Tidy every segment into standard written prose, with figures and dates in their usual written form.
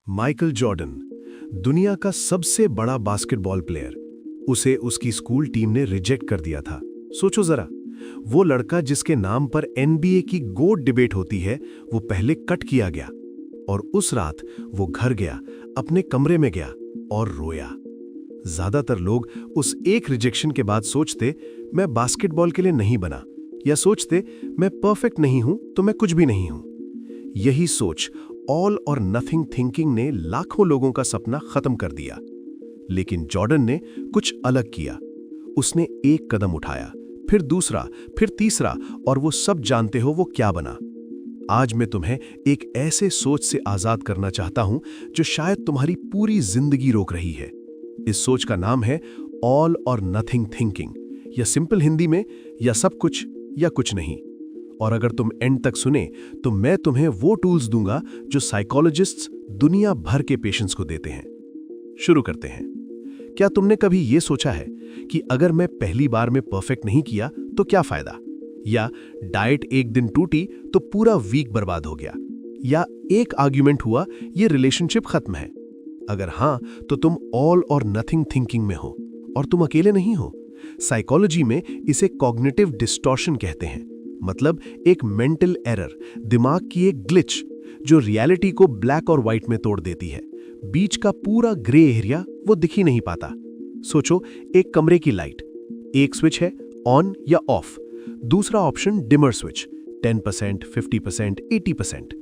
Michael Jordan, दुनिया का सबसे बड़ा बास्केटबॉल प्लेयर, उसे उसकी स्कूल टीम ने रिजेक्ट कर दिया था। सोचो जरा, वो लड़का जिसके नाम पर एनबीए की गोट डिबेट होती है, वो पहले कट किया गया। और उस रात वो घर गया, अपने कमरे में गया और रोया। ज्यादातर लोग उस एक रिजेक्शन के बाद सोचते, मैं बास्केटबॉल के लिए नहीं बना, या सोचते, मैं परफेक्ट नहीं हूं तो मैं कुछ भी नहीं हूं। यही सोच ऑल और नथिंग थिंकिंग ने लाखों लोगों का सपना खत्म कर दिया। लेकिन जॉर्डन ने कुछ अलग किया। उसने एक कदम उठाया, फिर दूसरा, फिर तीसरा, और वो सब जानते हो वो क्या बना। आज मैं तुम्हें एक ऐसे सोच से आजाद करना चाहता हूं जो शायद तुम्हारी पूरी जिंदगी रोक रही है। इस सोच का नाम है ऑल और नथिंग थिंकिंग, या सिंपल हिंदी में, या सब कुछ या कुछ नहीं। और अगर तुम एंड तक सुने तो मैं तुम्हें वो टूल्स दूंगा जो साइकोलॉजिस्ट्स दुनिया भर के पेशेंट्स को देते हैं। शुरू करते हैं। क्या तुमने कभी यह सोचा है कि अगर मैं पहली बार में परफेक्ट नहीं किया तो क्या फायदा? या डाइट एक दिन टूटी तो पूरा वीक बर्बाद हो गया? या एक आर्ग्यूमेंट हुआ, ये रिलेशनशिप खत्म है? अगर हां, तो तुम ऑल और नथिंग थिंकिंग में हो, और तुम अकेले नहीं हो। साइकोलॉजी में इसे कॉग्निटिव डिस्टॉर्शन कहते हैं। मतलब एक मेंटल एरर, दिमाग की एक ग्लिच, जो रियलिटी को ब्लैक और व्हाइट में तोड़ देती है। बीच का पूरा ग्रे एरिया वो दिख ही नहीं पाता। सोचो, एक कमरे की लाइट, एक स्विच है, ऑन या ऑफ। दूसरा ऑप्शन डिमर स्विच, 10%, 50%, 80%।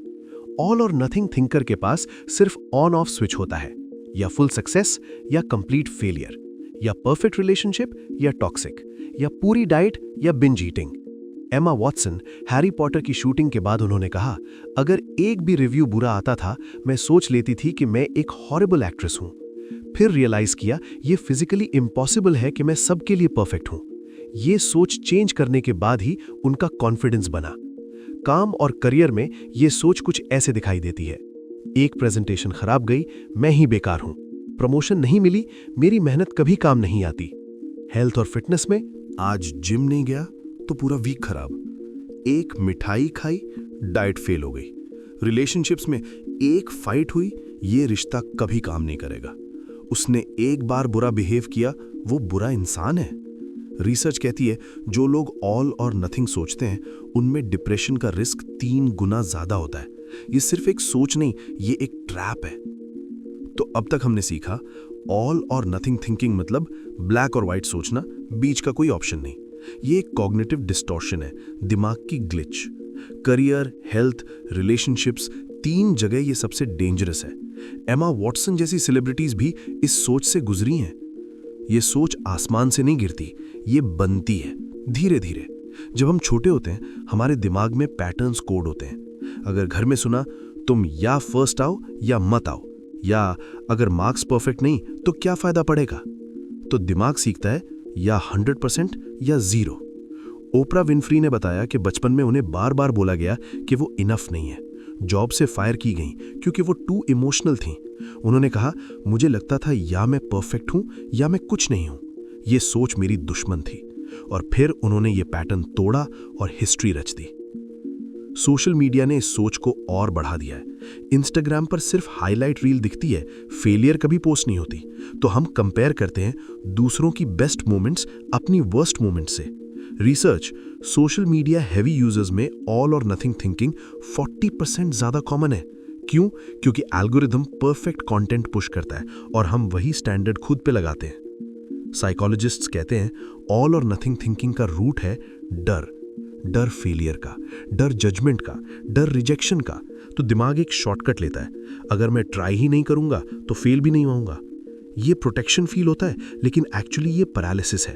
ऑल और नथिंग थिंकर के पास सिर्फ ऑन ऑफ स्विच होता है। या फुल सक्सेस या कंप्लीट फेलियर, या परफेक्ट रिलेशनशिप या टॉक्सिक, या पूरी डाइट या binge eating. Emma Watson, Harry Potter की शूटिंग के बाद उन्होंने कहा, अगर एक भी रिव्यू बुरा आता था, मैं सोच लेती थी कि मैं एक हॉरिबल एक्ट्रेस हूं। फिर रियलाइज किया, यह फिजिकली इम्पॉसिबल है कि मैं सबके लिए परफेक्ट हूं। यह सोच चेंज करने के बाद ही उनका कॉन्फिडेंस बना। काम और करियर में यह सोच कुछ ऐसे दिखाई देती है। एक प्रेजेंटेशन खराब गई, मैं ही बेकार हूं। प्रमोशन नहीं मिली, मेरी मेहनत कभी काम नहीं आती। हेल्थ और फिटनेस में, आज जिम नहीं गया तो पूरा वीक खराब। एक मिठाई खाई, डाइट फेल हो गई। रिलेशनशिप्स में एक फाइट हुई, ये रिश्ता कभी काम नहीं करेगा। उसने एक बार बुरा बिहेव किया, वो बुरा इंसान है। रिसर्च कहती है, जो लोग ऑल और नथिंग सोचते हैं, उनमें डिप्रेशन का रिस्क 3 गुना ज्यादा होता है। ये सिर्फ एक सोच नहीं, ये एक ट्रैप है। तो अब तक हमने सीखा, ऑल और नथिंग थिंकिंग मतलब ब्लैक और व्हाइट सोचना, बीच का कोई ऑप्शन नहीं। ये एक कॉग्निटिव डिस्टॉर्शन है, दिमाग की ग्लिच। करियर, हेल्थ, रिलेशनशिप्स, 3 जगह ये सबसे डेंजरस है। एमा वॉटसन जैसी सेलिब्रिटीज भी इस सोच से गुजरी हैं। ये सोच आसमान से नहीं गिरती, ये बनती है धीरे धीरे। जब हम छोटे होते हैं, हमारे दिमाग में पैटर्न्स कोड होते हैं। अगर घर में सुना, तुम या फर्स्ट आओ या मत आओ, या अगर मार्क्स परफेक्ट नहीं तो क्या फायदा पड़ेगा, तो दिमाग सीखता है या 100% या 0। ओपरा विनफ्री ने बताया कि बचपन में उन्हें बार बार बोला गया कि वो इनफ नहीं है। जॉब से फायर की गई क्योंकि वो टू इमोशनल थी। उन्होंने कहा, मुझे लगता था या मैं परफेक्ट हूं या मैं कुछ नहीं हूं। ये सोच मेरी दुश्मन थी। और फिर उन्होंने ये पैटर्न तोड़ा और हिस्ट्री रच दी। सोशल मीडिया ने इस सोच को और बढ़ा दिया है। इंस्टाग्राम पर सिर्फ हाईलाइट रील दिखती है, फेलियर कभी पोस्ट नहीं होती। तो हम कंपेयर करते हैं दूसरों की बेस्ट मोमेंट्स अपनी वर्स्ट मोमेंट्स से। Research, social media heavy users में ऑल और नथिंग थिंकिंग 40% ज्यादा कॉमन है। क्यों? क्योंकि एल्गोरिथम परफेक्ट कंटेंट पुश करता है और हम वही स्टैंडर्ड खुद पे लगाते हैं। साइकोलॉजिस्ट्स कहते हैं, ऑल और नथिंग थिंकिंग का रूट है डर। डर फेलियर का, डर जजमेंट का, डर रिजेक्शन का। तो दिमाग एक शॉर्टकट लेता है, अगर मैं ट्राई ही नहीं करूंगा तो फेल भी नहीं होऊंगा। ये प्रोटेक्शन फील होता है, लेकिन एक्चुअली ये पैरालिसिस है।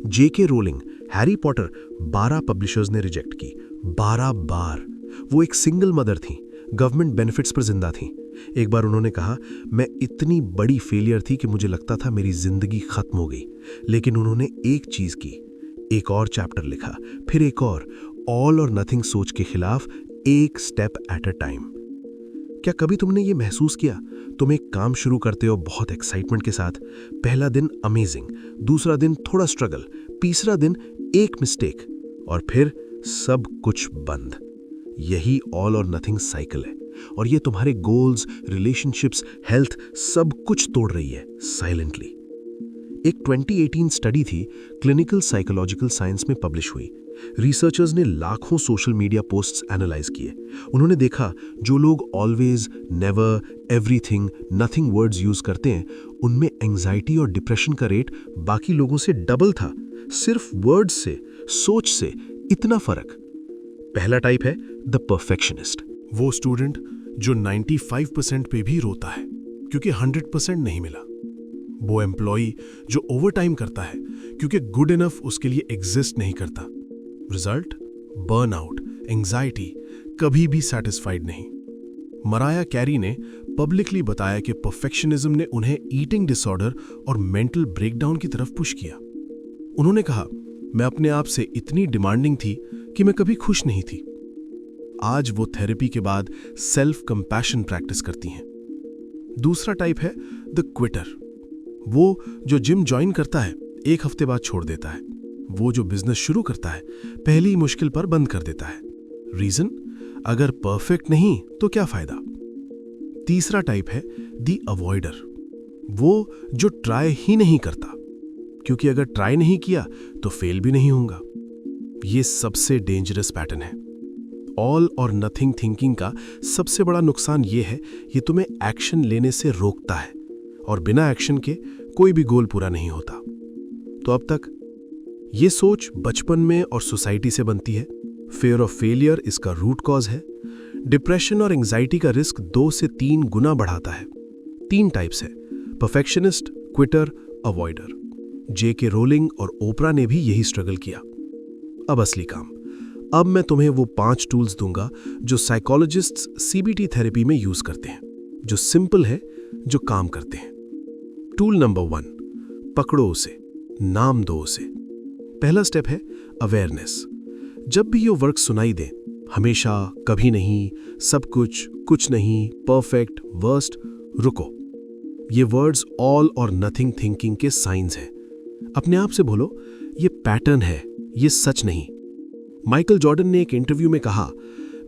जेके रोलिंग, हैरी पॉटर 12 पब्लिशर्स ने रिजेक्ट की, 12 बार। वो एक सिंगल मदर थी, गवर्नमेंट बेनिफिट्स पर जिंदा थी। एक बार उन्होंने कहा, मैं इतनी बड़ी फेलियर थी कि मुझे लगता था मेरी जिंदगी खत्म हो गई। लेकिन उन्होंने एक चीज की, एक और चैप्टर लिखा, फिर एक और, ऑल और नथिंग सोच के खिलाफ, एक स्टेप एट अ टाइम। क्या कभी तुमने ये महसूस किया, तुम एक काम शुरू करते हो बहुत एक्साइटमेंट के साथ, पहला दिन अमेजिंग, दूसरा दिन थोड़ा स्ट्रगल, तीसरा दिन एक मिस्टेक, और फिर सब कुछ बंद। यही ऑल और नथिंग साइकिल है। और ये तुम्हारे गोल्स, रिलेशनशिप्स, हेल्थ सब कुछ तोड़ रही है साइलेंटली। एक 2018 स्टडी थी, क्लिनिकल साइकोलॉजिकल साइंस में पब्लिश हुई। रिसर्चर्स ने लाखों सोशल मीडिया पोस्ट्स एनालाइज किए। उन्होंने देखा जो लोग always, never, everything, nothing words use करते हैं, उनमें एंजाइटी और डिप्रेशन का रेट बाकी लोगों से डबल था। सिर्फ वर्ड्स से, सोच से इतना फर्क। पहला टाइप है द परफेक्शनिस्ट। वो स्टूडेंट जो 95% पे भी रोता है क्योंकि 100% नहीं मिला। वो एम्प्लॉई जो ओवरटाइम करता है क्योंकि गुड इनफ उसके लिए एग्जिस्ट नहीं करता। रिजल्ट, बर्नआउट, एंजाइटी, कभी भी सेटिस्फाइड नहीं। मराया कैरी ने पब्लिकली बताया कि परफेक्शनिज्म ने उन्हें ईटिंग डिसऑर्डर और मेंटल ब्रेकडाउन की तरफ पुश किया। उन्होंने कहा, मैं अपने आप से इतनी डिमांडिंग थी कि मैं कभी खुश नहीं थी। आज वो थेरेपी के बाद सेल्फ कंपैशन प्रैक्टिस करती हैं। दूसरा टाइप है द क्विटर। वो जो जिम ज्वाइन करता है, एक हफ्ते बाद छोड़ देता है। वो जो बिजनेस शुरू करता है, पहली मुश्किल पर बंद कर देता है। रीजन, अगर परफेक्ट नहीं तो क्या फायदा। तीसरा टाइप है द अवॉइडर। वो जो ट्राई ही नहीं करता, क्योंकि अगर ट्राई नहीं किया तो फेल भी नहीं होगा। ये सबसे डेंजरस पैटर्न है। ऑल और नथिंग थिंकिंग का सबसे बड़ा नुकसान ये है, ये तुम्हें एक्शन लेने से रोकता है और बिना एक्शन के कोई भी गोल पूरा नहीं होता। तो अब तक ये सोच बचपन में और सोसाइटी से बनती है। फियर ऑफ फेलियर इसका रूट कॉज है। डिप्रेशन और एंजाइटी का रिस्क 2 से 3 गुना बढ़ाता है। 3 टाइप्स है, परफेक्शनिस्ट, क्विटर, अवॉइडर। J.K. रोलिंग और ओपरा ने भी यही स्ट्रगल किया। अब असली काम। अब मैं तुम्हें वो 5 टूल्स दूंगा जो साइकोलॉजिस्ट्स CBT थेरेपी में यूज करते हैं, जो सिंपल है, जो काम करते हैं। टूल नंबर 1, पकड़ो उसे, नाम दो उसे। पहला स्टेप है अवेयरनेस। जब भी ये वर्क सुनाई दे, हमेशा, कभी नहीं, सब कुछ, कुछ नहीं, परफेक्ट, वर्स्ट, रुको। ये वर्ड्स ऑल और नथिंग थिंकिंग के साइंस हैं। अपने आप से बोलो, ये पैटर्न है, ये सच नहीं। माइकल जॉर्डन ने एक इंटरव्यू में कहा,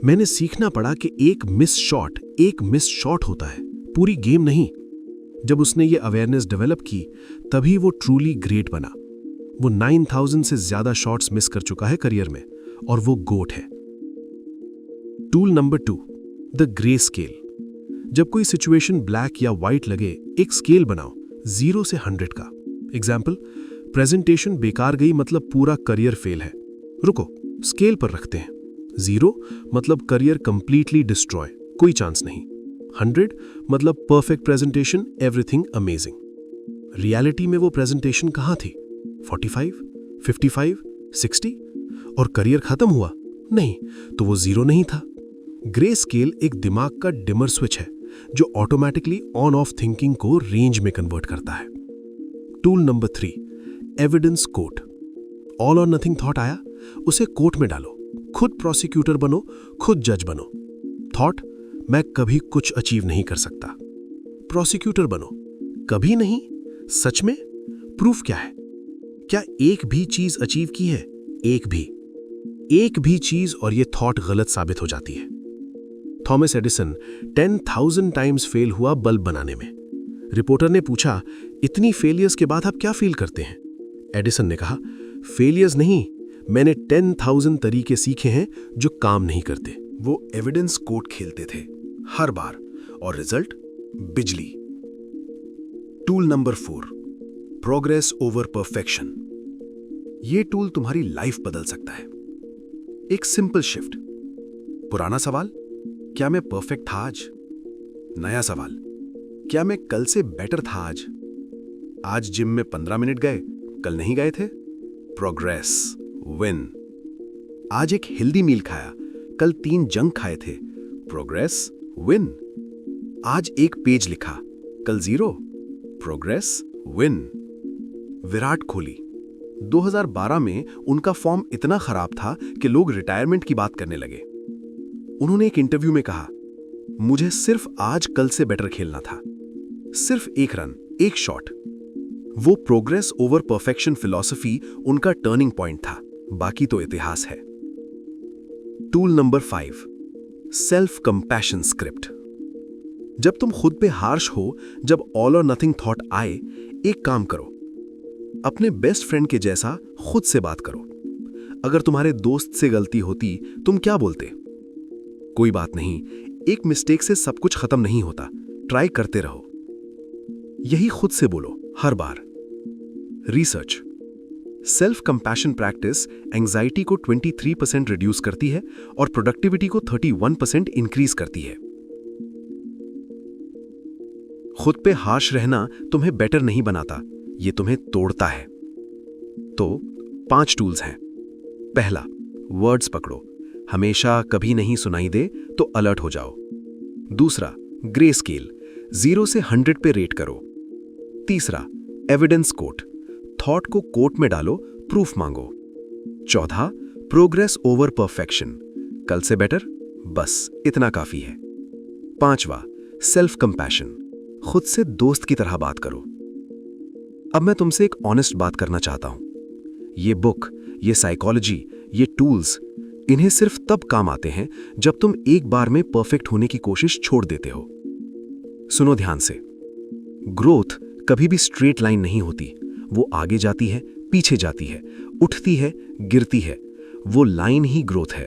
मैंने सीखना पड़ा कि एक मिस शॉट होता है, पूरी गेम नहीं। जब उसने ये अवेयरनेस डेवलप की, तभी वो ट्रूली ग्रेट बना। वो 9000 से ज्यादा शॉट्स मिस कर चुका है करियर में, और वो गोट है। Tool number 2, the grey scale. जब कोई सिचुएशन ब्लैक या व्हाइट लगे, एक स्केल बनाओ 0 से 100 का। एग्जाम्पल, प्रेजेंटेशन बेकार गई मतलब पूरा करियर फेल है। रुको, स्केल पर रखते हैं। 0 मतलब करियर कंप्लीटली डिस्ट्रॉय, कोई चांस नहीं। 100 मतलब perfect presentation, everything amazing. Reality में वो प्रेजेंटेशन कहाँ थी? 45, 55, 60? और करियर खत्म हुआ? नहीं, तो वो 0 नहीं था। ग्रे स्केल एक दिमाग का डिमर स्विच है जो ऑटोमेटिकली ऑन ऑफ थिंकिंग को रेंज में कन्वर्ट करता है। Tool number 3, evidence quote. All और नथिंग थॉट आया, उसे कोट में डालो। खुद प्रोसिक्यूटर बनो, खुद जज बनो। थॉट, मैं कभी कुछ अचीव नहीं कर सकता। प्रोसिक्यूटर बनो, कभी नहीं, सच में? प्रूफ क्या है? क्या एक भी चीज अचीव की है? एक भी चीज, और ये थॉट गलत साबित हो जाती है। थॉमस एडिसन 10,000 टाइम्स फेल हुआ बल्ब बनाने में। रिपोर्टर ने पूछा, इतनी फेलियर्स के बाद आप क्या फील करते हैं? एडिसन ने कहा, फेलियर्स नहीं, मैंने 10,000 तरीके सीखे हैं जो काम नहीं करते। वो एविडेंस कोट खेलते थे हर बार, और रिजल्ट बिजली। Tool number 4, progress over perfection. ये टूल तुम्हारी लाइफ बदल सकता है। एक सिंपल शिफ्ट। पुराना सवाल, क्या मैं परफेक्ट था आज? नया सवाल, क्या मैं कल से बेटर था आज? आज जिम में 15 मिनट गए, कल नहीं गए थे? Progress, win. आज एक हेल्दी मील खाया, कल 3 जंक खाए थे। Progress, win. आज एक पेज लिखा, कल 0। Progress, win. विराट कोहली 2012 में उनका फॉर्म इतना खराब था कि लोग रिटायरमेंट की बात करने लगे। उन्होंने एक इंटरव्यू में कहा, मुझे सिर्फ आज कल से बेटर खेलना था। सिर्फ 1 रन, 1 शॉट। वो प्रोग्रेस ओवर परफेक्शन फिलॉसफी उनका टर्निंग पॉइंट था, बाकी तो इतिहास है। Tool number 5, self compassion script. जब तुम खुद पे हार्श हो, जब ऑल और नथिंग थॉट आए, एक काम करो, अपने बेस्ट फ्रेंड के जैसा खुद से बात करो। अगर तुम्हारे दोस्त से गलती होती, तुम क्या बोलते? कोई बात नहीं, एक मिस्टेक से सब कुछ खत्म नहीं होता, ट्राई करते रहो। यही खुद से बोलो हर बार। Research, self compassion practice anxiety को 23% रिड्यूस करती है और प्रोडक्टिविटी को 31% इंक्रीज करती है। खुद पे हार्श रहना तुम्हें बेटर नहीं बनाता, ये तुम्हें तोड़ता है। तो 5 टूल्स हैं। पहला, वर्ड्स पकड़ो, हमेशा कभी नहीं सुनाई दे तो अलर्ट हो जाओ। दूसरा, ग्रे स्केल, 0 से 100 पे रेट करो। तीसरा, एविडेंस कोट, थॉट को कोट में डालो, प्रूफ मांगो। चौथा, प्रोग्रेस ओवर परफेक्शन, कल से बेटर, बस इतना काफी है। पांचवा, सेल्फ कंपैशन, खुद से दोस्त की तरह बात करो। अब मैं तुमसे एक ऑनेस्ट बात करना चाहता हूं। ये बुक, ये साइकोलॉजी, ये टूल्स, इन्हें सिर्फ तब काम आते हैं जब तुम एक बार में परफेक्ट होने की कोशिश छोड़ देते हो। सुनो ध्यान से, ग्रोथ कभी भी स्ट्रेट लाइन नहीं होती। वो आगे जाती है, पीछे जाती है, उठती है, गिरती है। वो लाइन ही ग्रोथ है।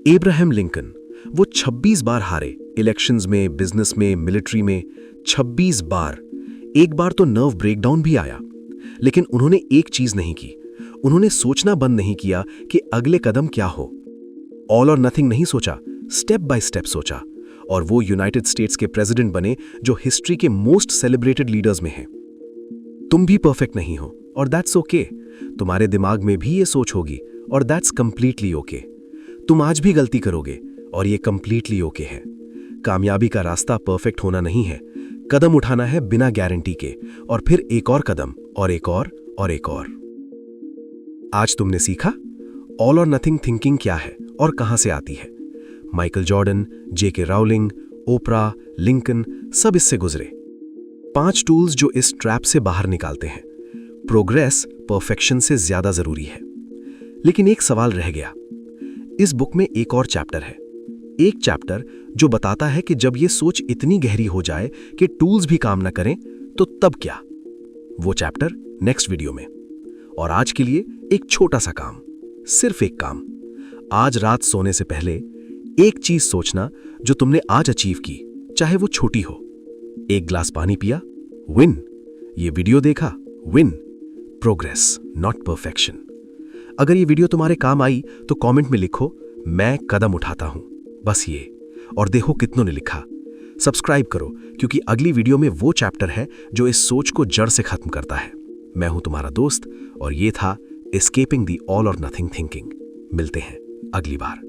एब्राहम लिंकन, वो 26 बार हारे, इलेक्शंस में, बिजनेस में, मिलिट्री में, 26 बार। एक बार तो नर्व ब्रेकडाउन भी आया, लेकिन उन्होंने एक चीज नहीं की, उन्होंने सोचना बंद नहीं किया कि अगले कदम क्या हो। ऑल और नथिंग नहीं सोचा, स्टेप बाय स्टेप सोचा, और वो यूनाइटेड स्टेट्स के प्रेसिडेंट बने, जो हिस्ट्री के मोस्ट सेलिब्रेटेड लीडर्स में हैं। तुम भी परफेक्ट नहीं हो, और दैट्स ओके। तुम्हारे दिमाग में भी ये सोच होगी, और दैट्स कंप्लीटली ओके। तुम आज भी गलती करोगे, और ये कंप्लीटली ओके है। कामयाबी का रास्ता परफेक्ट होना नहीं है, कदम उठाना है बिना गारंटी के, और फिर एक और कदम, और एक और एक और। आज तुमने सीखा ऑल और नथिंग थिंकिंग क्या है और कहां से आती है। माइकल जॉर्डन, जेके राउलिंग, ओपरा, लिंकन, सब इससे गुजरे। 5 टूल्स जो इस ट्रैप से बाहर निकालते हैं। प्रोग्रेस परफेक्शन से ज्यादा जरूरी है। लेकिन एक सवाल रह गया। इस बुक में एक और चैप्टर है, एक चैप्टर जो बताता है कि जब ये सोच इतनी गहरी हो जाए कि टूल्स भी काम ना करें, तो तब क्या। वो चैप्टर नेक्स्ट वीडियो में। और आज के लिए एक छोटा सा काम, सिर्फ एक काम। आज रात सोने से पहले एक चीज सोचना जो तुमने आज अचीव की, चाहे वो छोटी हो। 1 ग्लास पानी पिया, विन। ये वीडियो देखा, विन। Progress not perfection. अगर ये वीडियो तुम्हारे काम आई तो कमेंट में लिखो, मैं कदम उठाता हूं, बस ये। और देखो कितनों ने लिखा। सब्सक्राइब करो, क्योंकि अगली वीडियो में वो चैप्टर है जो इस सोच को जड़ से खत्म करता है। मैं हूं तुम्हारा दोस्त, और ये था एस्केपिंग द ऑल और नथिंग थिंकिंग। मिलते हैं अगली बार।